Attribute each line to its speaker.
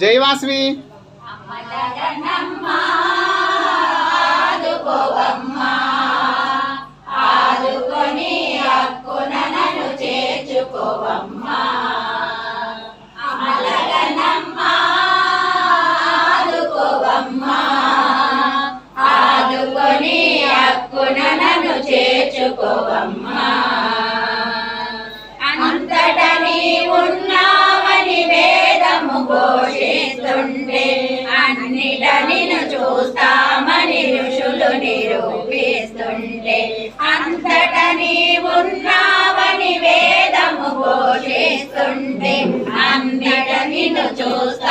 Speaker 1: జై వాసవి.
Speaker 2: ఆదుకొని హక్కున నన్ను చేర్చుకోవమ్మా అమలగనమ్మా ఆదుకోవమ్మా ఆదుకొని హక్కున నన్ను చేర్చుకోవమ్మా అంతట నీ ఉన్నావని వేదము ఘోషిస్తుంటే అన్నిట నిన్ను చూస్తామని ఋషులు నిరూపిస్తుంటే అంతట నీ ఉన్నావని వేదము ఘోషిస్తుంటే అన్నిట నిన్ను చూస్తా